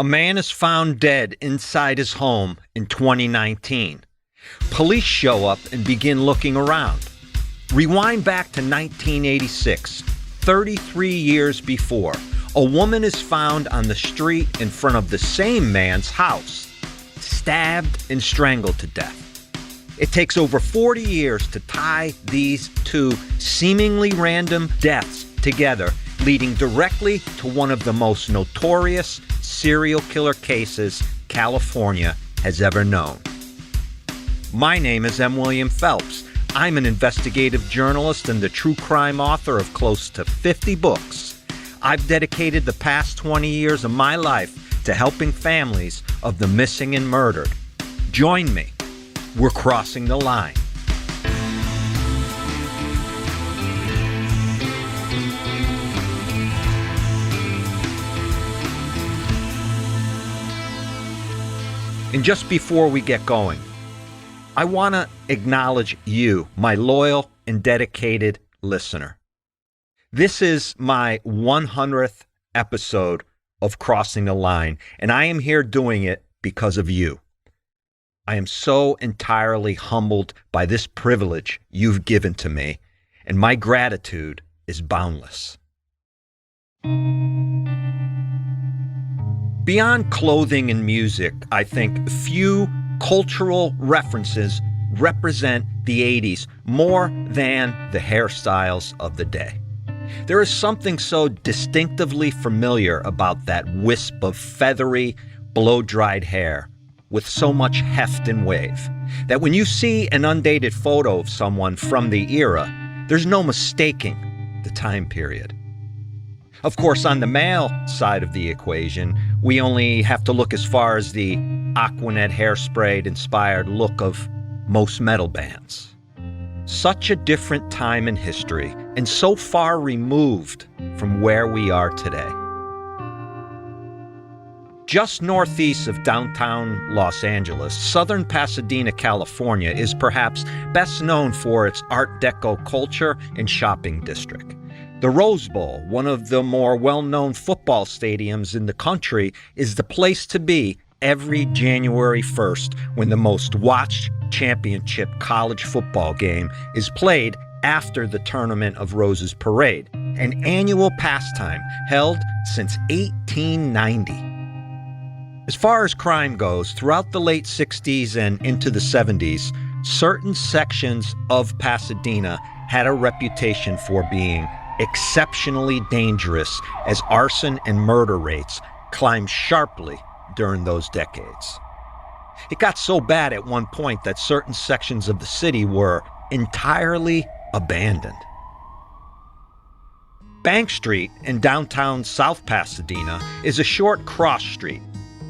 A man is found dead inside his home in 2019. Police show up and begin looking around. Rewind back to 1986, 33 years before. A woman is found on the street in front of the same man's house, stabbed and strangled to death. It takes over 40 years to tie these two seemingly random deaths together, leading directly to one of the most notorious serial killer cases California has ever known. My name is M. William Phelps. I'm an investigative journalist and the true crime author of close to 50 books. I've dedicated the past 20 years of my life to helping families of the missing and murdered. Join me. We're crossing the line. And just before we get going, I want to acknowledge you, my loyal and dedicated listener. This is my 100th episode of Crossing the Line, and I am here doing it because of you. I am so entirely humbled by this privilege you've given to me, and my gratitude is boundless. Beyond clothing and music, I think few cultural references represent the 80s more than the hairstyles of the day. There is something so distinctively familiar about that wisp of feathery, blow-dried hair with so much heft and wave that when you see an undated photo of someone from the era, there's no mistaking the time period. Of course, on the male side of the equation, we only have to look as far as the Aquanet hairspray-inspired look of most metal bands. Such a different time in history, and so far removed from where we are today. Just northeast of downtown Los Angeles, southern Pasadena, California, is perhaps best known for its Art Deco culture and shopping district. The Rose Bowl, one of the more well-known football stadiums in the country, is the place to be every January 1st when the most watched championship college football game is played after the Tournament of Roses parade, an annual pastime held since 1890. As far as crime goes, throughout the late 60s and into the 70s, certain sections of Pasadena had a reputation for being exceptionally dangerous as arson and murder rates climbed sharply during those decades. It got so bad at one point that certain sections of the city were entirely abandoned. Bank Street in downtown South Pasadena is a short cross street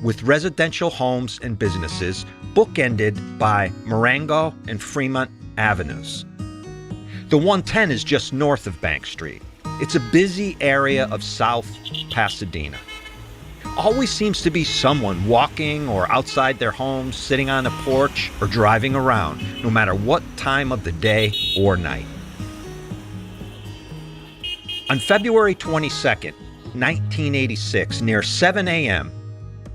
with residential homes and businesses bookended by Marengo and Fremont Avenues. The 110 is just north of Bank Street. It's a busy area of South Pasadena. Always seems to be someone walking or outside their homes, sitting on a porch, or driving around, no matter what time of the day or night. On February 22nd, 1986, near 7 a.m.,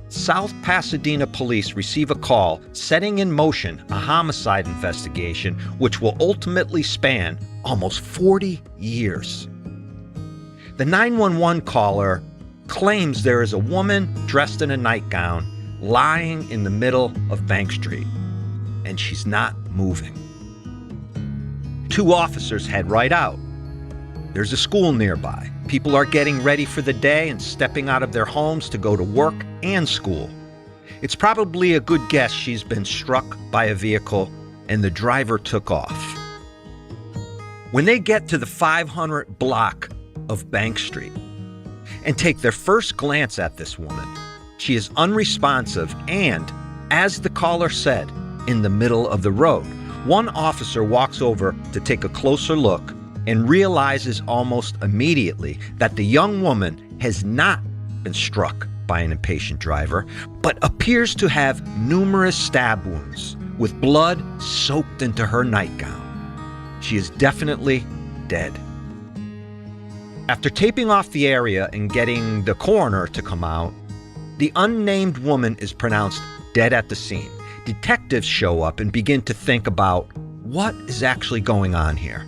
South Pasadena police receive a call setting in motion a homicide investigation which will ultimately span almost 40 years. The 911 caller claims there is a woman dressed in a nightgown lying in the middle of Bank Street, and she's not moving. Two officers head right out. There's a school nearby. People are getting ready for the day and stepping out of their homes to go to work and school. It's probably a good guess she's been struck by a vehicle and the driver took off. When they get to the 500 block of Bank Street and take their first glance at this woman, she is unresponsive and, as the caller said, in the middle of the road. One officer walks over to take a closer look and realizes almost immediately that the young woman has not been struck by an impatient driver, but appears to have numerous stab wounds with blood soaked into her nightgown. She is definitely dead. After taping off the area and getting the coroner to come out, The unnamed woman is pronounced dead at the scene. Detectives show up and begin to think about what is actually going on here.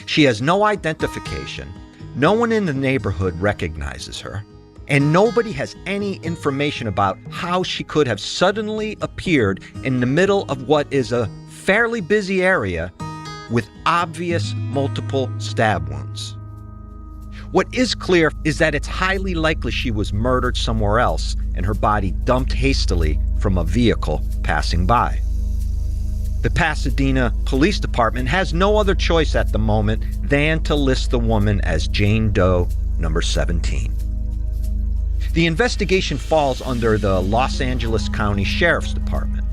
She has no identification, no one in the neighborhood recognizes her, and nobody has any information about how she could have suddenly appeared in the middle of what is a fairly busy area with obvious multiple stab wounds. What is clear is that it's highly likely she was murdered somewhere else and her body dumped hastily from a vehicle passing by. The Pasadena Police Department has no other choice at the moment than to list the woman as Jane Doe number 17. The investigation falls under the Los Angeles County Sheriff's Department.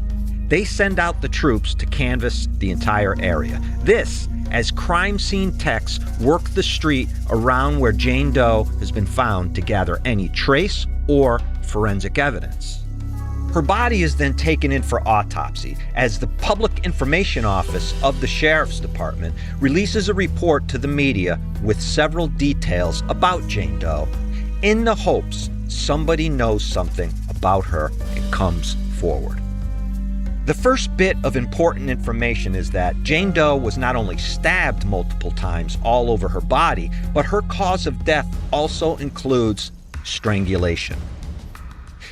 They send out the troops to canvass the entire area. This, as crime scene techs work the street around where Jane Doe has been found to gather any trace or forensic evidence. Her body is then taken in for autopsy as the Public Information Office of the Sheriff's Department releases a report to the media with several details about Jane Doe in the hopes somebody knows something about her and comes forward. The first bit of important information is that Jane Doe was not only stabbed multiple times all over her body, but her cause of death also includes strangulation.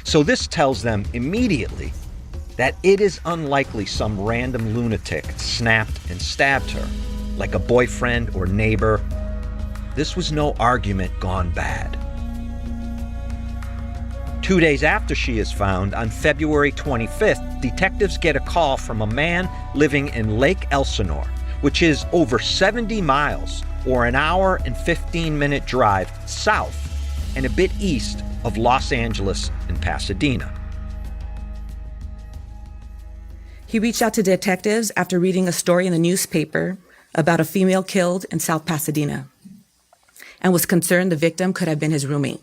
So this tells them immediately that it is unlikely some random lunatic snapped and stabbed her, like a boyfriend or neighbor. This was no argument gone bad. 2 days after she is found, on February 25th, detectives get a call from a man living in Lake Elsinore, which is over 70 miles or an hour and 15-minute drive south and a bit east of Los Angeles and Pasadena. He reached out to detectives after reading a story in the newspaper about a female killed in South Pasadena and was concerned the victim could have been his roommate.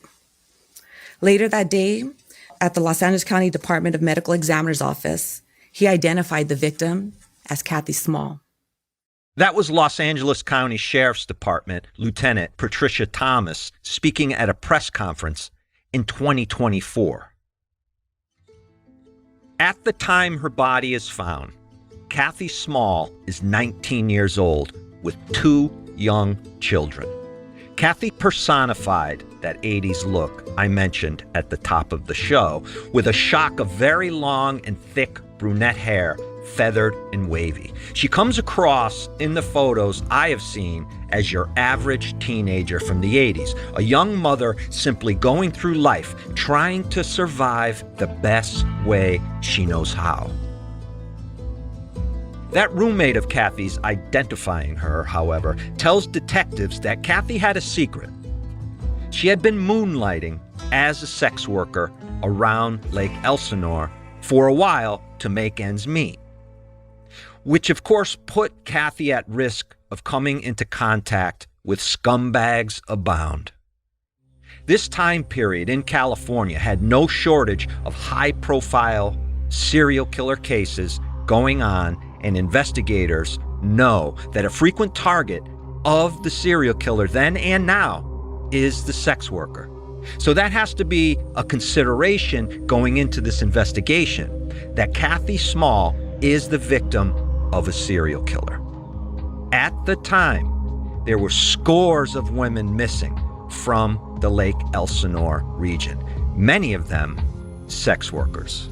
Later that day, at the Los Angeles County Department of Medical Examiner's office, he identified the victim as Cathy Small. That was Los Angeles County Sheriff's Department Lieutenant Patricia Thomas speaking at a press conference in 2024. At the time her body is found, Cathy Small is 19 years old with 2 young children. Cathy personified that 80s look I mentioned at the top of the show, with a shock of very long and thick brunette hair, feathered and wavy. She comes across in the photos I have seen as your average teenager from the 80s, a young mother simply going through life, trying to survive the best way she knows how. That roommate of Cathy's identifying her, however, tells detectives that Cathy had a secret. She had been moonlighting as a sex worker around Lake Elsinore for a while to make ends meet, which of course put Cathy at risk of coming into contact with scumbags abound. This time period in California had no shortage of high-profile serial killer cases going on, and investigators know that a frequent target of the serial killer then and now is the sex worker. So that has to be a consideration going into this investigation, that Cathy Small is the victim of a serial killer. At the time, there were scores of women missing from the Lake Elsinore region, many of them sex workers.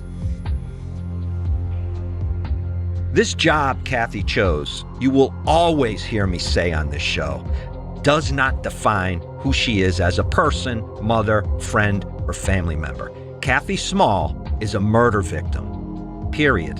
This job Cathy chose, you will always hear me say on this show, does not define who she is as a person, mother, friend, or family member. Cathy Small is a murder victim, period.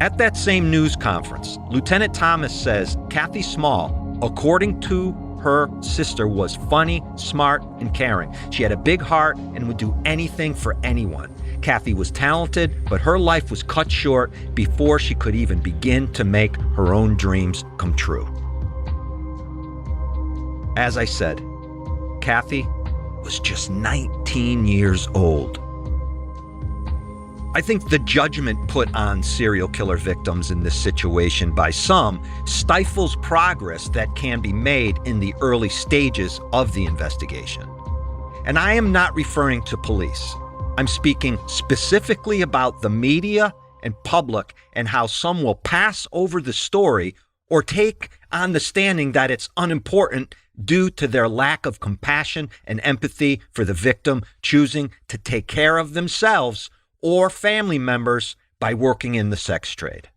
At that same news conference, Lieutenant Thomas says Cathy Small, according to her sister, was funny, smart, and caring. She had a big heart and would do anything for anyone. Cathy was talented, but her life was cut short before she could even begin to make her own dreams come true. As I said, Cathy was just 19 years old. I think the judgment put on serial killer victims in this situation by some stifles progress that can be made in the early stages of the investigation. And I am not referring to police. I'm speaking specifically about the media and public and how some will pass over the story or take on the standing that it's unimportant due to their lack of compassion and empathy for the victim choosing to take care of themselves or family members by working in the sex trade.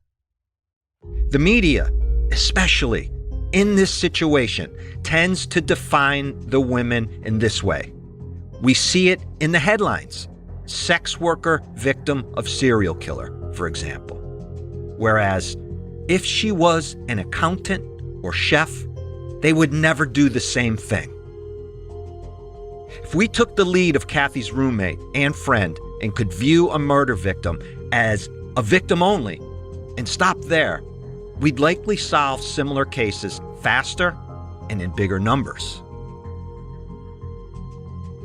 The media, especially in this situation, tends to define the women in this way. We see it in the headlines. Sex worker, victim of serial killer, for example. Whereas if she was an accountant or chef, they would never do the same thing. If we took the lead of Cathy's roommate and friend and could view a murder victim as a victim only and stop there, we'd likely solve similar cases faster and in bigger numbers.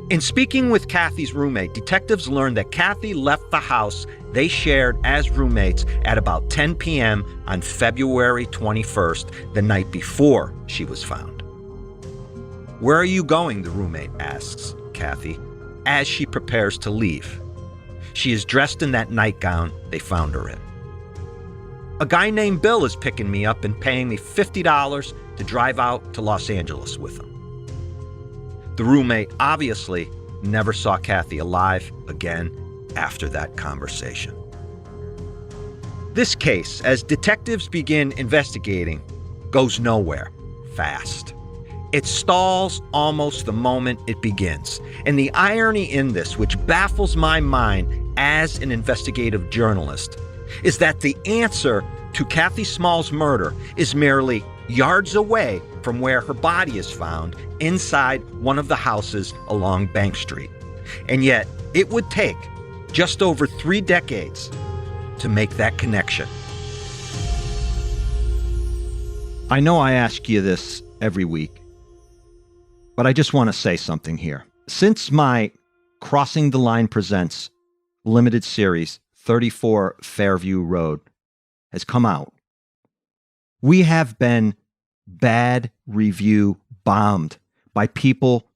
In speaking with Cathy's roommate, detectives learned that Cathy left the house they shared as roommates at about 10 p.m. on February 21st, the night before she was found. "Where are you going?" the roommate asks Cathy as she prepares to leave. She is dressed in that nightgown they found her in. "A guy named Bill is picking me up and paying me $50 to drive out to Los Angeles with him." The roommate obviously never saw Cathy alive again after that conversation. This case, as detectives begin investigating, goes nowhere fast. It stalls almost the moment it begins. And the irony in this, which baffles my mind as an investigative journalist, is that the answer to Cathy Small's murder is merely yards away from where her body is found inside one of the houses along Bank Street. And yet, it would take just over 3 decades to make that connection. I know I ask you this every week, but I just want to say something here. Since my Crossing the Line Presents limited series, 34 Fairview Road, has come out, we have been bad review bombed by people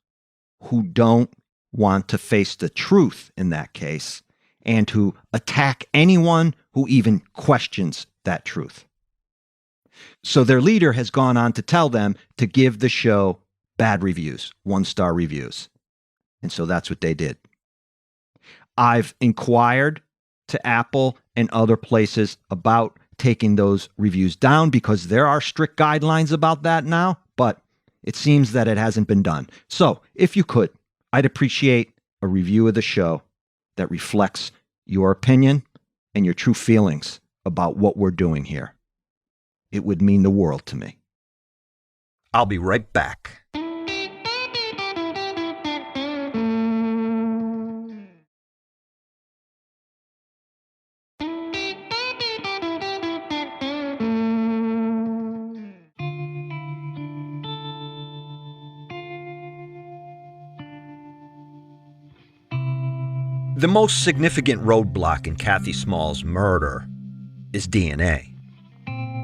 who don't want to face the truth in that case and to attack anyone who even questions that truth. So their leader has gone on to tell them to give the show bad reviews, 1-star reviews. And so that's what they did. I've inquired to Apple and other places about taking those reviews down because there are strict guidelines about that now, but it seems that it hasn't been done. So if you could, I'd appreciate a review of the show that reflects your opinion and your true feelings about what we're doing here. It would mean the world to me. I'll be right back. The most significant roadblock in Cathy Small's murder is DNA.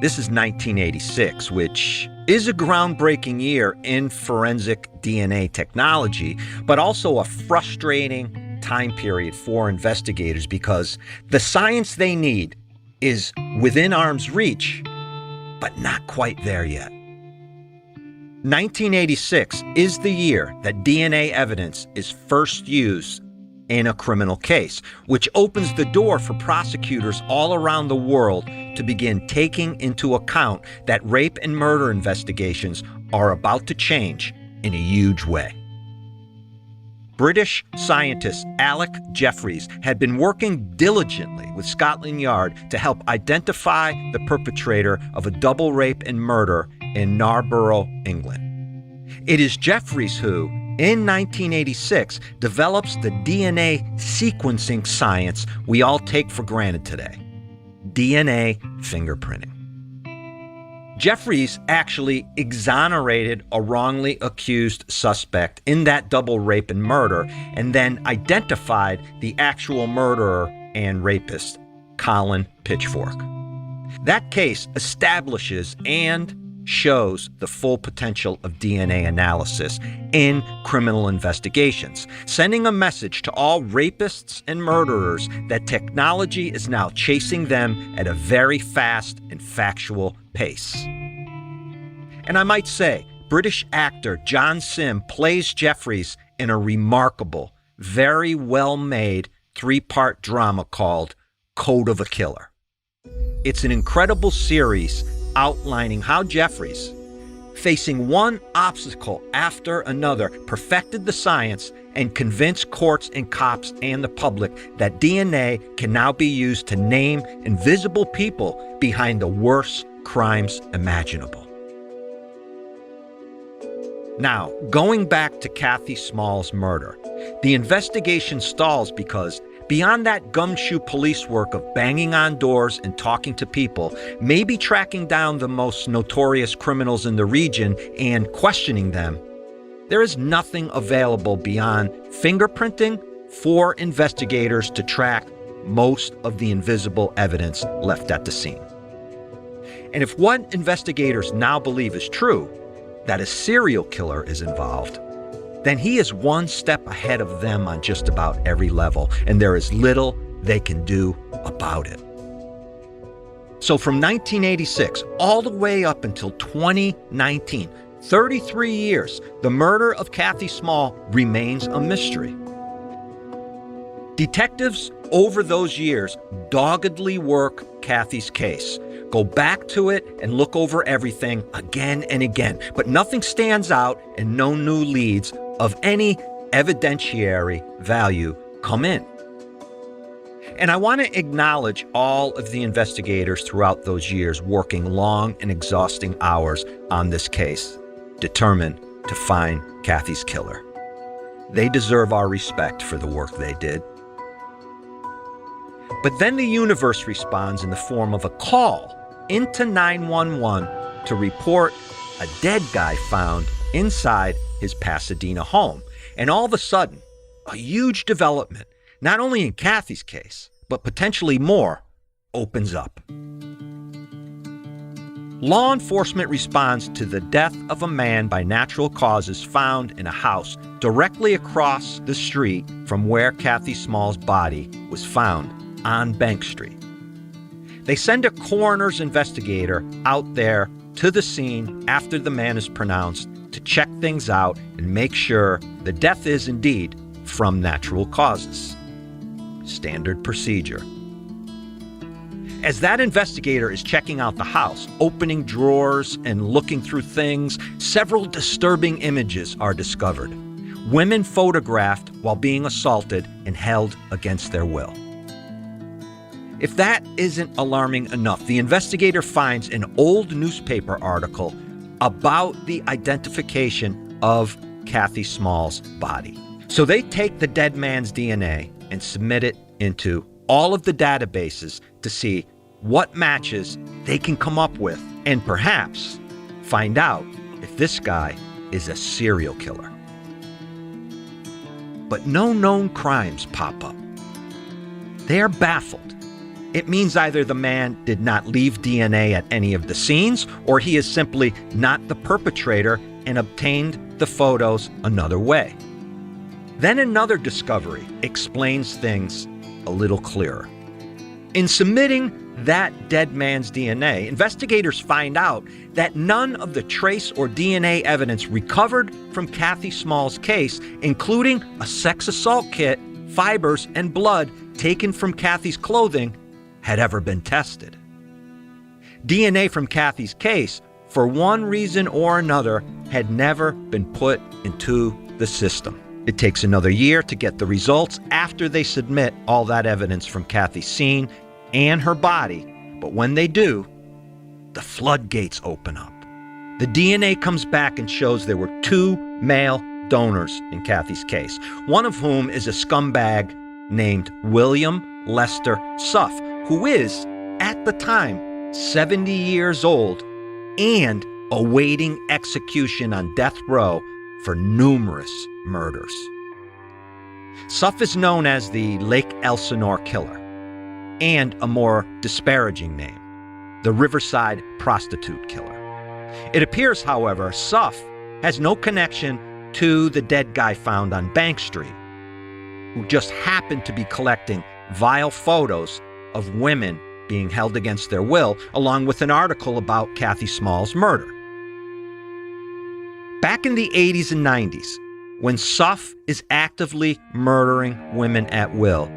This is 1986, which is a groundbreaking year in forensic DNA technology, but also a frustrating time period for investigators because the science they need is within arm's reach, but not quite there yet. 1986 is the year that DNA evidence is first used in a criminal case, which opens the door for prosecutors all around the world to begin taking into account that rape and murder investigations are about to change in a huge way. British scientist Alec Jeffreys had been working diligently with Scotland Yard to help identify the perpetrator of a double rape and murder in Narborough, England. It is Jeffreys who, in 1986, develops the DNA sequencing science we all take for granted today, DNA fingerprinting. Jeffreys actually exonerated a wrongly accused suspect in that double rape and murder, and then identified the actual murderer and rapist, Colin Pitchfork. That case establishes and shows the full potential of DNA analysis in criminal investigations, sending a message to all rapists and murderers that technology is now chasing them at a very fast and factual pace. And I might say, British actor John Sim plays Jeffries in a remarkable, very well-made 3-part drama called Code of a Killer. It's an incredible series outlining how Jeffries, facing one obstacle after another, perfected the science and convinced courts and cops and the public that DNA can now be used to name invisible people behind the worst crimes imaginable. Now, going back to Cathy Small's murder, the investigation stalls because beyond that gumshoe police work of banging on doors and talking to people, maybe tracking down the most notorious criminals in the region and questioning them, there is nothing available beyond fingerprinting for investigators to track most of the invisible evidence left at the scene. And if what investigators now believe is true, that a serial killer is involved, then he is one step ahead of them on just about every level, and there is little they can do about it. So from 1986 all the way up until 2019, 33 years, the murder of Cathy Small remains a mystery. Detectives over those years doggedly work Cathy's case, go back to it and look over everything again and again, but nothing stands out and no new leads of any evidentiary value come in. And I want to acknowledge all of the investigators throughout those years working long and exhausting hours on this case, determined to find Cathy's killer. They deserve our respect for the work they did. But then the universe responds in the form of a call into 911 to report a dead guy found inside his Pasadena home. And all of a sudden, a huge development, not only in Cathy's case, but potentially more, opens up. Law enforcement responds to the death of a man by natural causes found in a house directly across the street from where Cathy Small's body was found on Bank Street. They send a coroner's investigator out there to the scene after the man is pronounced to check things out and make sure the death is indeed from natural causes. Standard procedure. As that investigator is checking out the house, opening drawers and looking through things, several disturbing images are discovered. Women photographed while being assaulted and held against their will. If that isn't alarming enough, the investigator finds an old newspaper article about the identification of Cathy Small's body. So they take the dead man's DNA and submit it into all of the databases to see what matches they can come up with and perhaps find out if this guy is a serial killer. But no known crimes pop up. They are baffled. It means either the man did not leave DNA at any of the scenes, or he is simply not the perpetrator and obtained the photos another way. Then another discovery explains things a little clearer. In submitting that dead man's DNA, investigators find out that none of the trace or DNA evidence recovered from Cathy Small's case, including a sex assault kit, fibers, and blood taken from Cathy's clothing, had ever been tested. DNA from Cathy's case, for one reason or another, had never been put into the system. It takes another year to get the results after they submit all that evidence from Cathy's scene and her body, but when they do, the floodgates open up. The DNA comes back and shows there were 2 male donors in Cathy's case, one of whom is a scumbag named William Lester Suff, who is, at the time, 70 years old and awaiting execution on death row for numerous murders. Suff is known as the Lake Elsinore Killer, and a more disparaging name, the Riverside Prostitute Killer. It appears, however, Suff has no connection to the dead guy found on Bank Street, who just happened to be collecting vile photos of women being held against their will, along with an article about Cathy Small's murder. Back in the 80s and 90s, when Suff is actively murdering women at will,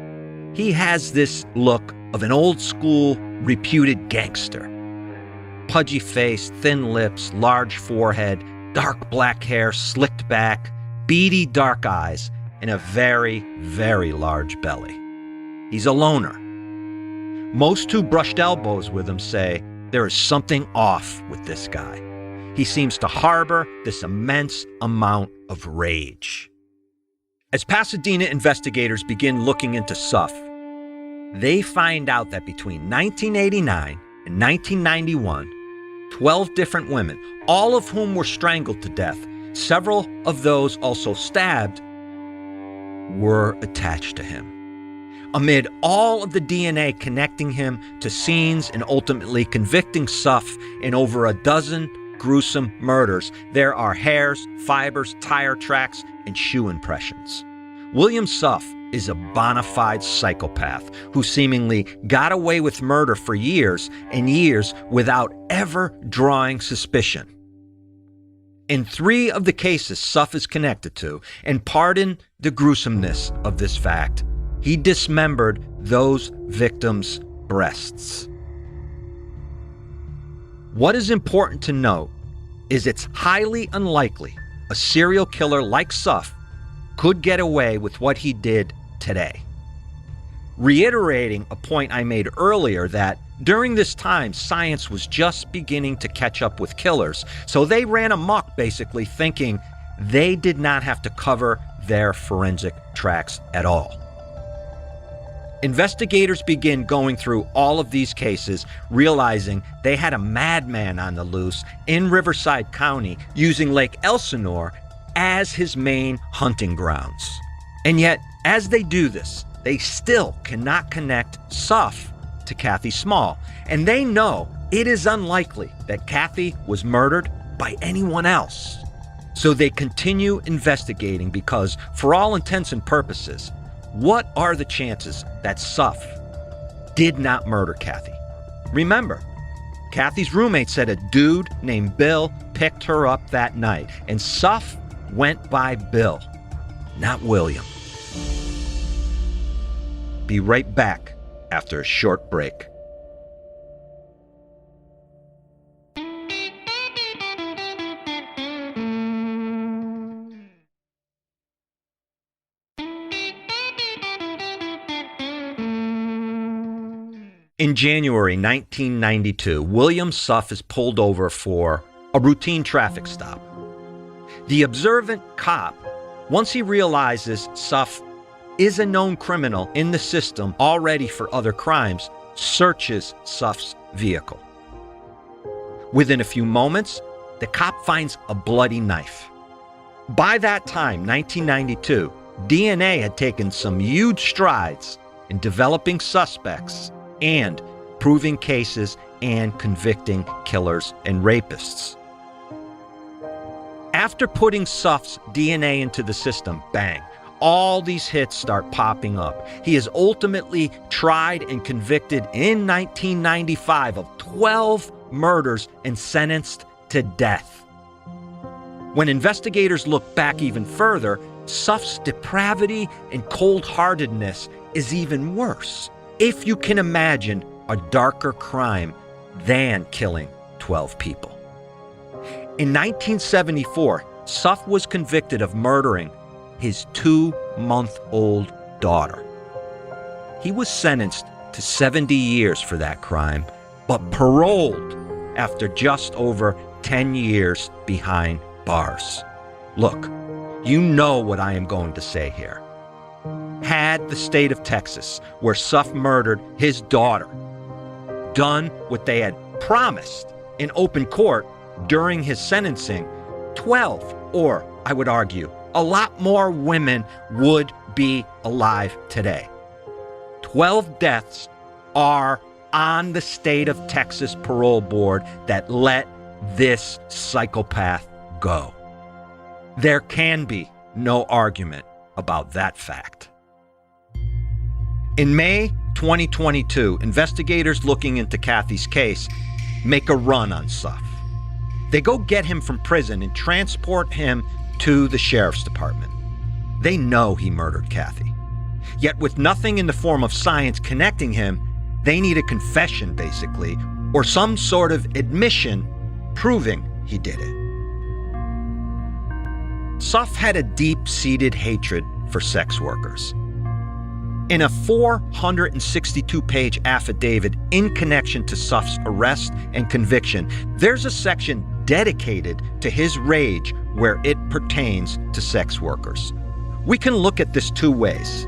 he has this look of an old-school, reputed gangster. Pudgy face, thin lips, large forehead, dark black hair slicked back, beady dark eyes, and a very, very large belly. He's a loner. Most who brushed elbows with him say there is something off with this guy. He seems to harbor this immense amount of rage. As Pasadena investigators begin looking into Suff, they find out that between 1989 and 1991, 12 different women, all of whom were strangled to death, several of those also stabbed, were attached to him. Amid all of the DNA connecting him to scenes and ultimately convicting Suff in over a dozen gruesome murders, there are hairs, fibers, tire tracks, and shoe impressions. William Suff is a bona fide psychopath who seemingly got away with murder for years and years without ever drawing suspicion. In 3 of the cases Suff is connected to, and pardon the gruesomeness of this fact, he dismembered those victims' breasts. What is important to note is it's highly unlikely a serial killer like Suff could get away with what he did today. Reiterating a point I made earlier that during this time, science was just beginning to catch up with killers, so they ran amok basically thinking they did not have to cover their forensic tracks at all. Investigators begin going through all of these cases, realizing they had a madman on the loose in Riverside County using Lake Elsinore as his main hunting grounds. And yet, as they do this, they still cannot connect Suff to Cathy Small, and they know it is unlikely that Cathy was murdered by anyone else. So they continue investigating because, for all intents and purposes, what are the chances that Suff did not murder Cathy? Remember, Cathy's roommate said a dude named Bill picked her up that night, and Suff went by Bill, not William. Be right back after a short break. In January 1992, William Suff is pulled over for a routine traffic stop. The observant cop, once he realizes Suff is a known criminal in the system already for other crimes, searches Suff's vehicle. Within a few moments, the cop finds a bloody knife. By that time, 1992, DNA had taken some huge strides in developing suspects and proving cases and convicting killers and rapists. After putting Suff's DNA into the system, bang, all these hits start popping up. He is ultimately tried and convicted in 1995 of 12 murders and sentenced to death. When investigators look back even further, Suff's depravity and cold-heartedness is even worse. If you can imagine a darker crime than killing 12 people. In 1974, Suff was convicted of murdering his 2-month-old daughter. He was sentenced to 70 years for that crime, but paroled after just over 10 years behind bars. Look, you know what I am going to say here. Had the state of Texas, where Suff murdered his daughter, done what they had promised in open court during his sentencing, 12, or I would argue, a lot more women would be alive today. 12 deaths are on the state of Texas parole board that let this psychopath go. There can be no argument about that fact. In May 2022, investigators looking into Cathy's case make a run on Suff. They go get him from prison and transport him to the sheriff's department. They know he murdered Cathy. Yet with nothing in the form of science connecting him, they need a confession, basically, or some sort of admission proving he did it. Suff had a deep-seated hatred for sex workers. In a 462-page affidavit in connection to Suff's arrest and conviction, there's a section dedicated to his rage where it pertains to sex workers. We can look at this two ways.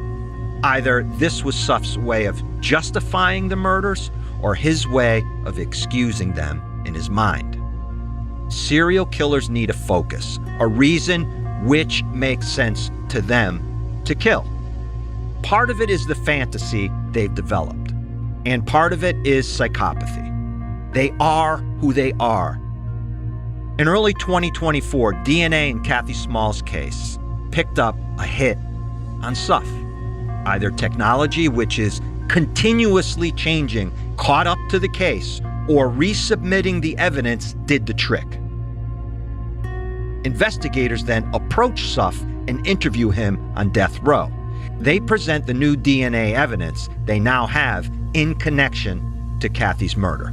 Either this was Suff's way of justifying the murders or his way of excusing them in his mind. Serial killers need a focus, a reason which makes sense to them to kill. Part of it is the fantasy they've developed, and part of it is psychopathy. They are who they are. In early 2024, DNA in Cathy Small's case picked up a hit on Suff. Either technology, which is continuously changing, caught up to the case, or resubmitting the evidence did the trick. Investigators then approach Suff and interview him on death row. They present the new DNA evidence they now have in connection to Cathy's murder.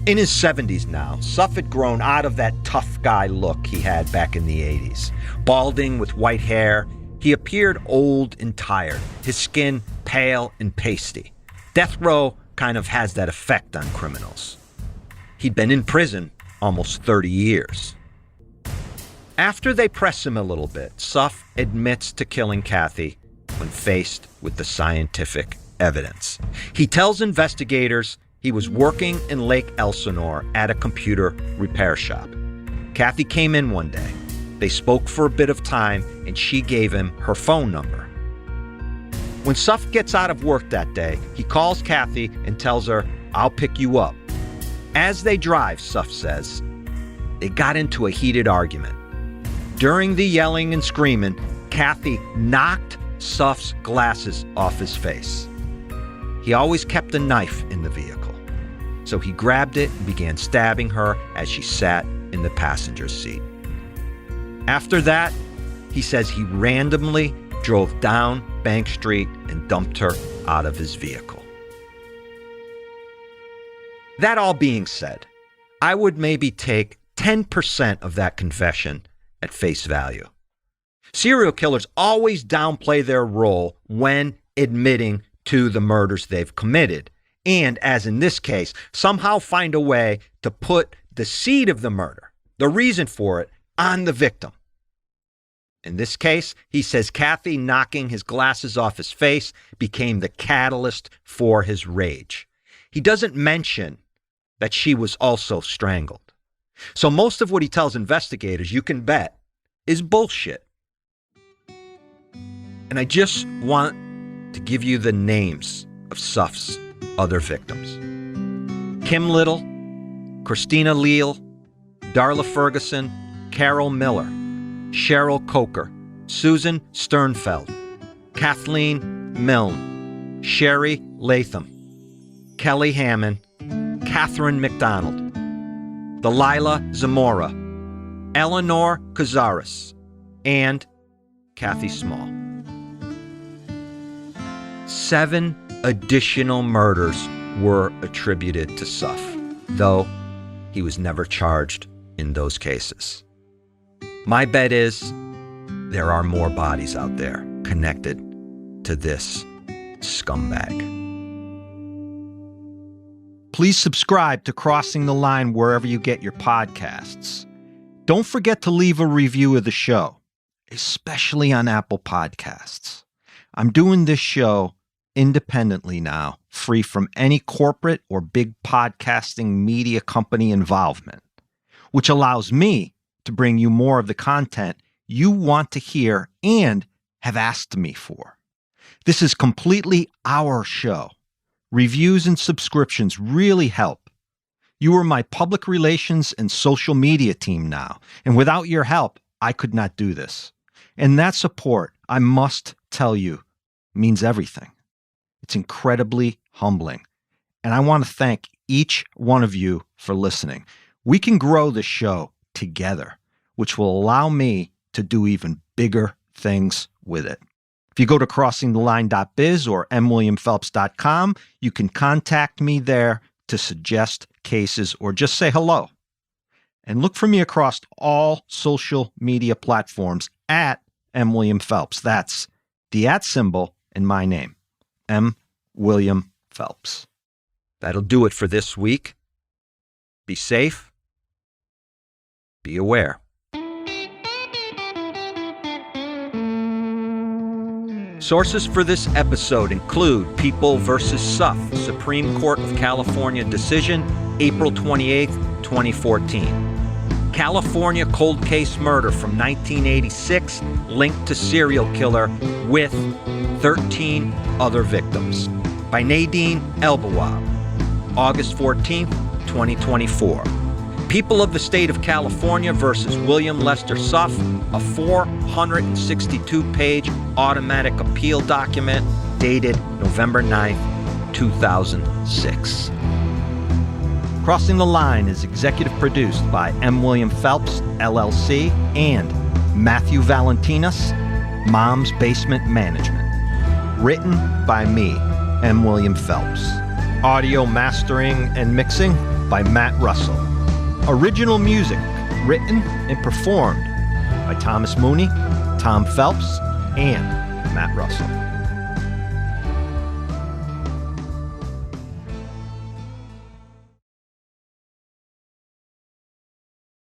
In his 70s now, Suff had grown out of that tough guy look he had back in the 80s. Balding with white hair, he appeared old and tired, his skin pale and pasty. Death row kind of has that effect on criminals. He'd been in prison almost 30 years. After they press him a little bit, Suff admits to killing Cathy when faced with the scientific evidence. He tells investigators he was working in Lake Elsinore at a computer repair shop. Cathy came in one day. They spoke for a bit of time, and she gave him her phone number. When Suff gets out of work that day, he calls Cathy and tells her, "I'll pick you up." As they drive, Suff says, they got into a heated argument. During the yelling and screaming, Cathy knocked Suff's glasses off his face. He always kept a knife in the vehicle, so he grabbed it and began stabbing her as she sat in the passenger seat. After that, he says he randomly drove down Bank Street and dumped her out of his vehicle. That all being said, I would maybe take 10% of that confession at face value. Serial killers always downplay their role when admitting to the murders they've committed, and, as in this case, somehow find a way to put the seed of the murder, the reason for it, on the victim. In this case, he says Cathy knocking his glasses off his face became the catalyst for his rage. He doesn't mention that she was also strangled. So most of what he tells investigators, you can bet, is bullshit. And I just want to give you the names of Suff's other victims. Kim Little, Christina Leal, Darla Ferguson, Carol Miller, Cheryl Coker, Susan Sternfeld, Kathleen Milne, Sherry Latham, Kelly Hammond, Catherine McDonald, Delilah Zamora, Eleanor Cazares, and Cathy Small. 7 additional murders were attributed to Suff, though he was never charged in those cases. My bet is there are more bodies out there connected to this scumbag. Please subscribe to Crossing the Line wherever you get your podcasts. Don't forget to leave a review of the show, especially on Apple Podcasts. I'm doing this show independently now, free from any corporate or big podcasting media company involvement, which allows me to bring you more of the content you want to hear and have asked me for. This is completely our show. Reviews and subscriptions really help. You are my public relations and social media team now, and without your help, I could not do this. And that support, I must tell you, means everything. It's incredibly humbling. And I want to thank each one of you for listening. We can grow the show together, which will allow me to do even bigger things with it. If you go to crossingtheline.biz or mwilliamphelps.com, you can contact me there to suggest cases or just say hello. And look for me across all social media platforms at M. William Phelps. That's the @ symbol in my name, M. William Phelps. That'll do it for this week. Be safe. Be aware. Sources for this episode include People v. Suff, Supreme Court of California decision, April 28, 2014. California cold case murder from 1986 linked to serial killer with 13 other victims. By Nadine Elbawab, August 14, 2024. People of the State of California versus William Lester Suff, a 462-page automatic appeal document dated November 9, 2006. Crossing the Line is executive produced by M. William Phelps, LLC, and Matthew Valentinas, Mom's Basement Management. Written by me, M. William Phelps. Audio mastering and mixing by Matt Russell. Original music written and performed by Thomas Mooney, Tom Phelps, and Matt Russell.